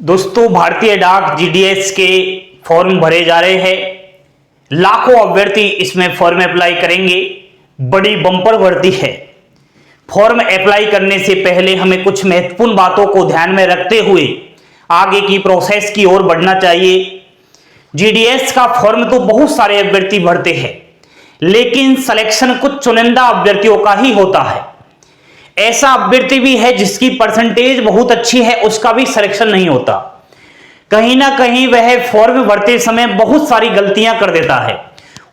दोस्तों, भारतीय डाक जीडीएस के फॉर्म भरे जा रहे हैं। लाखों अभ्यर्थी इसमें फॉर्म अप्लाई करेंगे। बड़ी बम्पर भर्ती है। फॉर्म अप्लाई करने से पहले हमें कुछ महत्वपूर्ण बातों को ध्यान में रखते हुए आगे की प्रोसेस की ओर बढ़ना चाहिए। जीडीएस का फॉर्म तो बहुत सारे अभ्यर्थी भरते हैं, लेकिन सिलेक्शन कुछ चुनिंदा अभ्यर्थियों का ही होता है। ऐसा अभ्यर्थी भी है जिसकी परसेंटेज बहुत अच्छी है, उसका भी सिलेक्शन नहीं होता। कहीं ना कहीं वह फॉर्म भरते समय बहुत सारी गलतियां कर देता है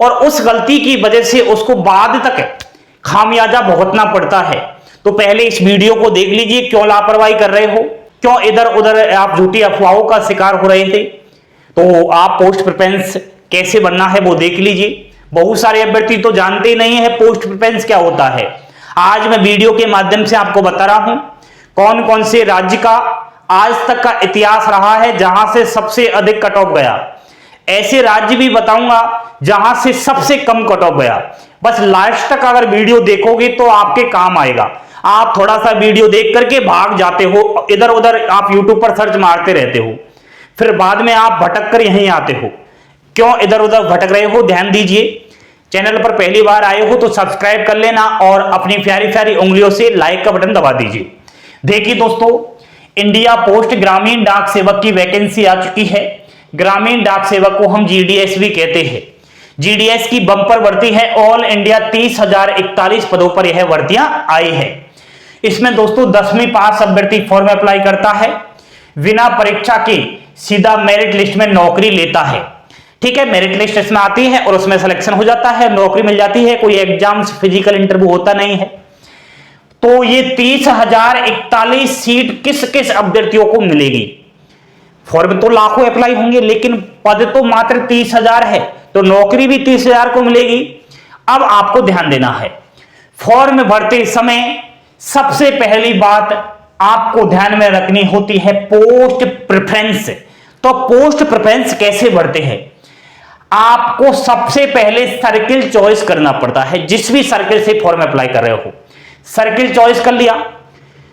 और उस गलती की वजह से उसको बाद तक खामियाजा भुगतना पड़ता है। तो पहले इस वीडियो को देख लीजिए, क्यों लापरवाही कर रहे हो, क्यों इधर उधर आप झूठी अफवाहों का शिकार हो रहे थे। तो आप पोस्ट प्रेफरेंस कैसे बनना है वो देख लीजिए। बहुत सारे अभ्यर्थी तो जानते ही नहीं है पोस्ट प्रेफरेंस क्या होता है। आज मैं वीडियो के माध्यम से आपको बता रहा हूं कौन कौन से राज्य का आज तक का इतिहास रहा है जहां से सबसे अधिक कट ऑफ गया। ऐसे राज्य भी बताऊंगा जहां से सबसे कम कट ऑफ गया। बस लास्ट तक अगर वीडियो देखोगे तो आपके काम आएगा। आप थोड़ा सा वीडियो देख करके भाग जाते हो, इधर उधर आप यूट्यूब पर सर्च मारते रहते हो, फिर बाद में आप भटक कर यहीं आते हो। क्यों इधर उधर भटक रहे हो, ध्यान दीजिए। चैनल पर पहली बार आए हो तो सब्सक्राइब कर लेना और अपनी प्यारी प्यारी उंगलियों से लाइक का बटन दबा दीजिए। देखिए दोस्तों, इंडिया पोस्ट ग्रामीण डाक सेवक की वैकेंसी आ चुकी है। ग्रामीण डाक सेवक को हम जीडीएस भी कहते हैं। जीडीएस की बम्पर भर्ती है। ऑल इंडिया 30,041 पदों पर यह भर्तियां आई है। इसमें दोस्तों 10वीं पास अभ्यर्थी फॉर्म अप्लाई करता है, बिना परीक्षा के सीधा मेरिट लिस्ट में नौकरी लेता है। ठीक है, मेरिट लिस्ट इसमें आती है और उसमें सिलेक्शन हो जाता है, नौकरी मिल जाती है। कोई एग्जाम फिजिकल इंटरव्यू होता नहीं है। तो ये 30,041 सीट किस किस अभ्यर्थियों को मिलेगी। फॉर्म तो लाखों अप्लाई होंगे, लेकिन पद तो मात्र 30,000 है, तो नौकरी भी 30,000 को मिलेगी। अब आपको ध्यान देना है, फॉर्म भरते समय सबसे पहली बात आपको ध्यान में रखनी होती है पोस्ट प्रेफरेंस। तो पोस्ट प्रेफरेंस कैसे भरते हैं, आपको सबसे पहले सर्किल चॉइस करना पड़ता है। जिस भी सर्किल से फॉर्म अप्लाई कर रहे हो, सर्किल चॉइस कर लिया।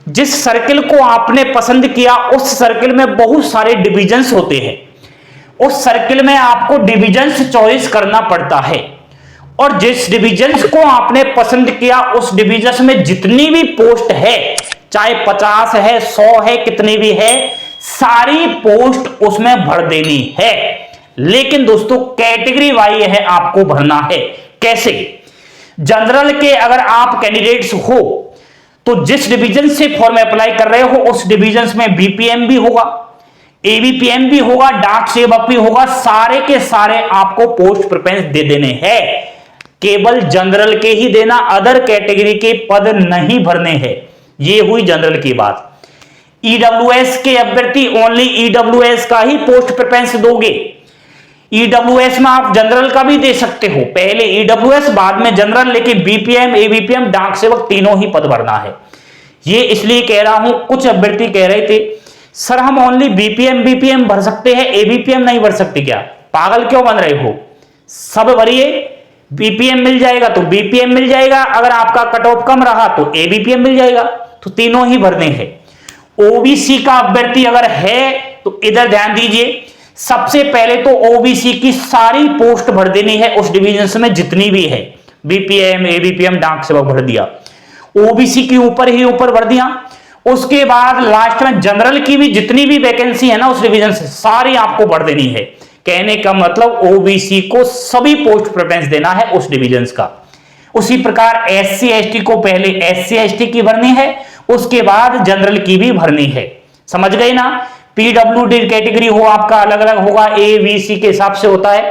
जिस सर्किल को आपने पसंद किया उस सर्किल में बहुत सारे डिविजन्स होते हैं। उस सर्किल में आपको डिविजन्स चॉइस करना पड़ता है और जिस डिविजन्स को आपने पसंद किया उस डिविजन में जितनी भी पोस्ट है, चाहे 50 है, 100 है, कितनी भी है, सारी पोस्ट उसमें भर देनी है। लेकिन दोस्तों कैटेगरी वाइज है आपको भरना है। कैसे? जनरल के अगर आप कैंडिडेट्स हो तो जिस डिवीजन से फॉर्म अप्लाई कर रहे हो उस डिवीजन में बीपीएम भी होगा, एबीपीएम भी होगा, डाक सेवक भी होगा। सारे के सारे आपको पोस्ट प्रेफरेंस दे देने हैं। केवल जनरल के ही देना, अदर कैटेगरी के पद नहीं भरने हैं। ये हुई जनरल की बात। ईडब्ल्यूएस के अभ्यर्थी ओनली ईडब्ल्यूएस का ही पोस्ट प्रेफरेंस दोगे। ईडब्ल्यूएस में आप जनरल का भी दे सकते हो, पहले ईडब्ल्यूएस बाद में जनरल, लेकिन बीपीएम एबीपीएम डाक सेवक तीनों ही पद भरना है। ये इसलिए कह रहा हूं, कुछ अभ्यर्थी कह रहे थे सर हम ओनली बीपीएम भर सकते हैं, एबीपीएम नहीं भर सकते क्या? पागल क्यों बन रहे हो? सब भरिए। बीपीएम मिल जाएगा तो बीपीएम मिल जाएगा, अगर आपका कट ऑफ कम रहा तो एबीपीएम मिल जाएगा। तो तीनों ही भरने हैं। ओबीसी का अभ्यर्थी अगर है तो इधर ध्यान दीजिए। सबसे पहले तो ओबीसी की सारी पोस्ट भर देनी है उस डिवीजन में जितनी भी है। बीपीएम एबीपीएम डाक सेवक भर दिया, ओबीसी की ऊपर ही ऊपर भर दिया। उसके बाद लास्ट में जनरल की भी जितनी भी वैकेंसी है ना उस डिवीजन से सारी आपको भर देनी है। कहने का मतलब ओबीसी को सभी पोस्ट प्रेफरेंस देना है उस डिवीजन का। उसी प्रकार एससी एसटी को पहले एससी एसटी की भरनी है, उसके बाद जनरल की भी भरनी है। समझ गए ना? पीडब्ल्यूडी कैटेगरी हो आपका अलग अलग होगा, ए बी सी के हिसाब से होता है।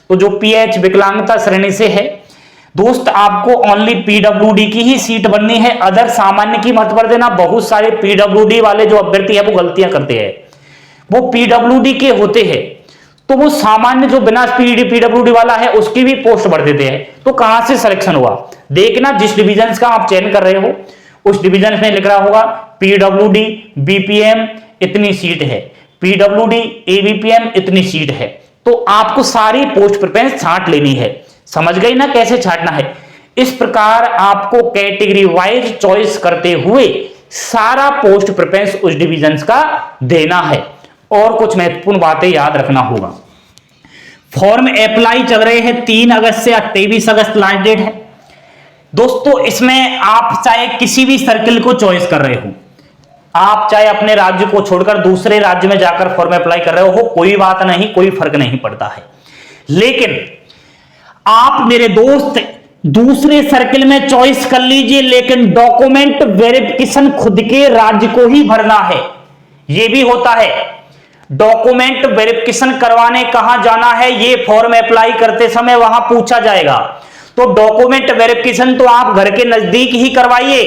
तो जो पीएच विकलांगता श्रेणी से है दोस्त, आपको ओनली पीडब्ल्यूडी की ही सीट बननी है, अदर सामान्य की मत भर देना। बहुत सारे पीडब्ल्यूडी वाले जो अभ्यर्थी है वो गलतियां करते हैं। वो पीडब्ल्यूडी के होते हैं तो वो सामान्य जो बिना पीडब्ल्यूडी वाला है उसकी भी पोस्ट भर देते हैं। तो कहां से सिलेक्शन हुआ देखना। जिस डिवीजन का आप चयन कर रहे हो उस डिवीजन में लिख रहा होगा पीडब्ल्यूडी बीपीएम इतनी सीट है, पीडब्ल्यूडी एबीपीएम इतनी सीट है। तो आपको सारी पोस्ट प्रेफरेंस छांट लेनी है। समझ गई ना कैसे छांटना है? इस प्रकार आपको कैटेगरी वाइज चॉइस करते हुए सारा पोस्ट प्रेफरेंस उस डिवीजन का देना है। और कुछ महत्वपूर्ण बातें याद रखना होगा। फॉर्म अप्लाई चल रहे हैं 3 अगस्त से 28 अगस्त लास्ट डेट है दोस्तों। इसमें आप चाहे किसी भी सर्किल को चॉइस कर रहे हो, आप चाहे अपने राज्य को छोड़कर दूसरे राज्य में जाकर फॉर्म अप्लाई कर रहे हो, कोई बात नहीं, कोई फर्क नहीं पड़ता है। लेकिन आप मेरे दोस्त दूसरे सर्किल में चॉइस कर लीजिए, लेकिन डॉक्यूमेंट वेरिफिकेशन खुद के राज्य को ही भरना है। यह भी होता है, डॉक्यूमेंट वेरिफिकेशन करवाने कहां जाना है, यह फॉर्म अप्लाई करते समय वहां पूछा जाएगा। तो डॉक्यूमेंट वेरिफिकेशन तो आप घर के नजदीक ही करवाइए,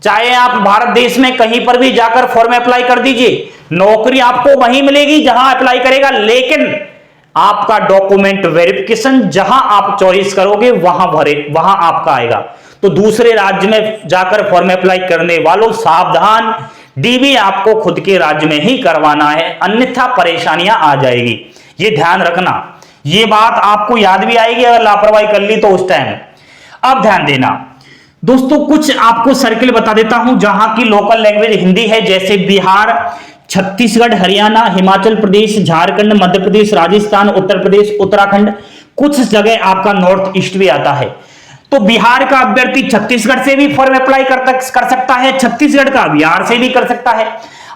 चाहे आप भारत देश में कहीं पर भी जाकर फॉर्म अप्लाई कर दीजिए, नौकरी आपको वहीं मिलेगी जहां अप्लाई करेगा। लेकिन आपका डॉक्यूमेंट वेरिफिकेशन जहां आप चॉइस करोगे वहां आपका आएगा। तो दूसरे राज्य में जाकर फॉर्म अप्लाई करने वालों सावधान, डीबी आपको खुद के राज्य में ही करवाना है, अन्यथा परेशानियां आ जाएगी। ये ध्यान रखना, ये बात आपको याद भी आएगी अगर लापरवाही कर ली तो उस टाइम। अब ध्यान देना दोस्तों, कुछ आपको सर्किल बता देता हूं जहां की लोकल लैंग्वेज हिंदी है, जैसे बिहार, छत्तीसगढ़, हरियाणा, हिमाचल प्रदेश, झारखंड, मध्य प्रदेश, राजस्थान, उत्तर प्रदेश, उत्तराखंड, कुछ जगह आपका नॉर्थ ईस्ट भी आता है। तो बिहार का अभ्यर्थी छत्तीसगढ़ से भी फॉर्म अप्लाई कर सकता है, छत्तीसगढ़ का बिहार से भी कर सकता है।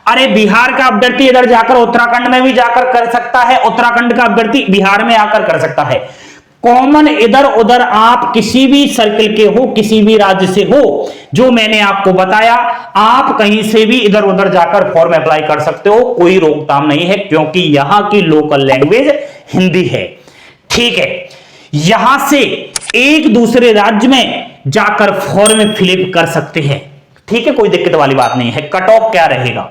अरे बिहार का अभ्यर्थी इधर जाकर उत्तराखंड में भी जाकर कर सकता है, उत्तराखंड का अभ्यर्थी बिहार में आकर कर सकता है। कॉमन इधर उधर आप किसी भी सर्किल के हो, किसी भी राज्य से हो, जो मैंने आपको बताया, आप कहीं से भी इधर उधर जाकर फॉर्म अप्लाई कर सकते हो, कोई रोकथाम नहीं है, क्योंकि यहां की लोकल लैंग्वेज हिंदी है। ठीक है, यहां से एक दूसरे राज्य में जाकर फॉर्म फिलअप कर सकते हैं। ठीक है, कोई दिक्कत वाली बात नहीं है। कट ऑफ क्या रहेगा,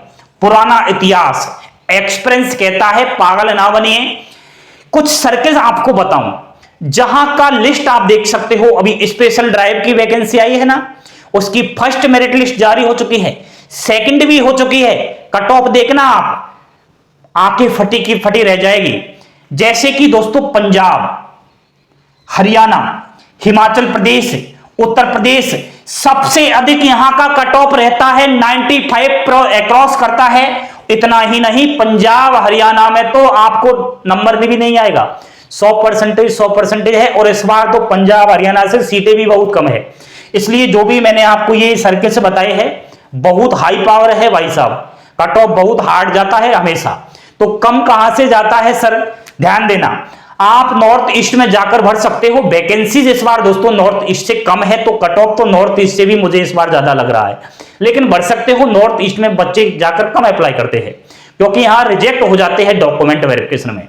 पुराना इतिहास, एक्सपीरियंस कहता है, पागल ना बनिए। कुछ सर्किल आपको बताऊं जहां का लिस्ट आप देख सकते हो। अभी स्पेशल ड्राइव की वैकेंसी आई है ना, उसकी फर्स्ट मेरिट लिस्ट जारी हो चुकी है, सेकंड भी हो चुकी है। कट ऑफ देखना, आप आंखें फटी की फटी रह जाएगी। जैसे कि दोस्तों पंजाब, हरियाणा, हिमाचल प्रदेश, उत्तर प्रदेश, सबसे अधिक यहां का कट ऑफ रहता है 95 क्रॉस करता है। इतना ही नहीं, पंजाब हरियाणा में तो आपको नंबर भी नहीं आएगा, 100% है। और इस बार तो पंजाब हरियाणा से सीटें भी बहुत कम है। इसलिए जो भी मैंने आपको ये सर्किल से बताए हैं, बहुत हाई पावर है भाई साहब, कट ऑफ बहुत हार्ड जाता है हमेशा। तो कम कहां से जाता है सर, ध्यान देना। आप नॉर्थ ईस्ट में जाकर भर सकते हो। वैकेंसीज इस बार दोस्तों नॉर्थ ईस्ट से कम है, तो कट ऑफ तो नॉर्थ ईस्ट से भी मुझे इस बार ज्यादा लग रहा है, लेकिन भर सकते हो। नॉर्थ ईस्ट में बच्चे जाकर कम अप्लाई करते हैं, क्योंकि यहां रिजेक्ट हो जाते हैं डॉक्यूमेंट वेरिफिकेशन में।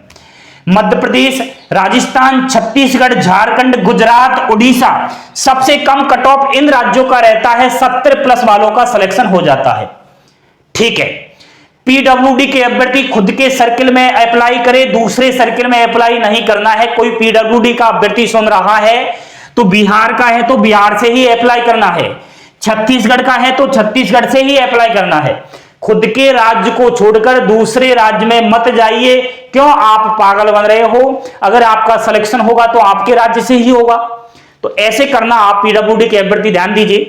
मध्य प्रदेश, राजस्थान, छत्तीसगढ़, झारखंड, गुजरात, उड़ीसा, सबसे कम कट ऑफ इन राज्यों का रहता है। 70+ वालों का सिलेक्शन हो जाता है। ठीक है, पीडब्ल्यूडी के अभ्यर्थी खुद के सर्किल में अप्लाई करे, दूसरे सर्किल में अप्लाई नहीं करना है। कोई पीडब्ल्यूडी का अभ्यर्थी सुन रहा है तो बिहार का है तो बिहार से ही अप्लाई करना है, छत्तीसगढ़ का है तो छत्तीसगढ़ से ही अप्लाई करना है। खुद के राज्य को छोड़कर दूसरे राज्य में मत जाइए। क्यों आप पागल बन रहे हो? अगर आपका सिलेक्शन होगा तो आपके राज्य से ही होगा। तो ऐसे करना आप पीडब्ल्यूडी के अभ्यर्थी, ध्यान दीजिए।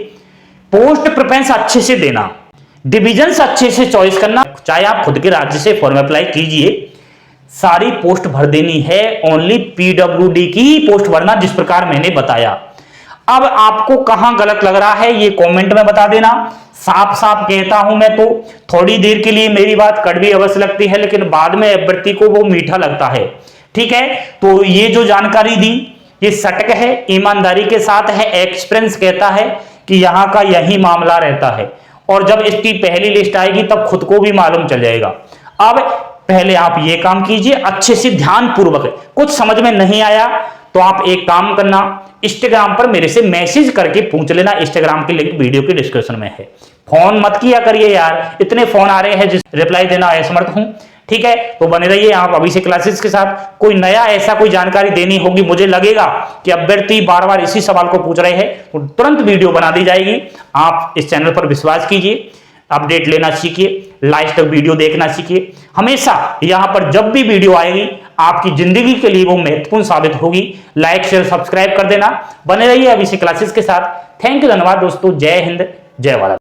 पोस्ट प्रेफरेंस अच्छे से देना, डिविजन अच्छे से चॉइस करना। चाहे आप खुद के राज्य से फॉर्म अप्लाई कीजिए, सारी पोस्ट भर देनी है, ओनली पीडब्ल्यूडी की ही पोस्ट भरना, जिस प्रकार मैंने बताया। अब आपको कहां गलत लग रहा है ये कमेंट में बता देना। साफ साफ कहता हूं मैं, तो थोड़ी देर के लिए मेरी बात कड़वी अवश्य लगती है, लेकिन बाद में अभ्यर्थी को वो मीठा लगता है। ठीक है, तो ये जो जानकारी दी ये सटक है, ईमानदारी के साथ है। एक्सपीरियंस कहता है कि यहां का यही मामला रहता है, और जब इसकी पहली लिस्ट आएगी तब खुद को भी मालूम चल जाएगा। अब पहले आप ये काम कीजिए अच्छे से, ध्यान पूर्वक। कुछ समझ में नहीं आया तो आप एक काम करना, इंस्टाग्राम पर मेरे से मैसेज करके पूछ लेना। इंस्टाग्राम की लिंक वीडियो की डिस्क्रिप्शन में है। फोन मत किया करिए यार, इतने फोन आ रहे हैं जिस रिप्लाई देना असमर्थ हूं। ठीक है, तो बने रहिए आप अभी से क्लासेस के साथ। कोई नया ऐसा कोई जानकारी देनी होगी, मुझे लगेगा कि अभ्यर्थी बार बार इसी सवाल को पूछ रहे हैं, तो तुरंत वीडियो बना दी जाएगी। आप इस चैनल पर विश्वास कीजिए, अपडेट लेना सीखिए, लास्ट तक वीडियो देखना सीखिए। हमेशा यहां पर जब भी वीडियो आएगी आपकी जिंदगी के लिए वो महत्वपूर्ण साबित होगी। लाइक शेयर सब्सक्राइब कर देना। बने रहिए अभी से क्लासेस के साथ। थैंक यू, धन्यवाद दोस्तों। जय हिंद, जय भारत।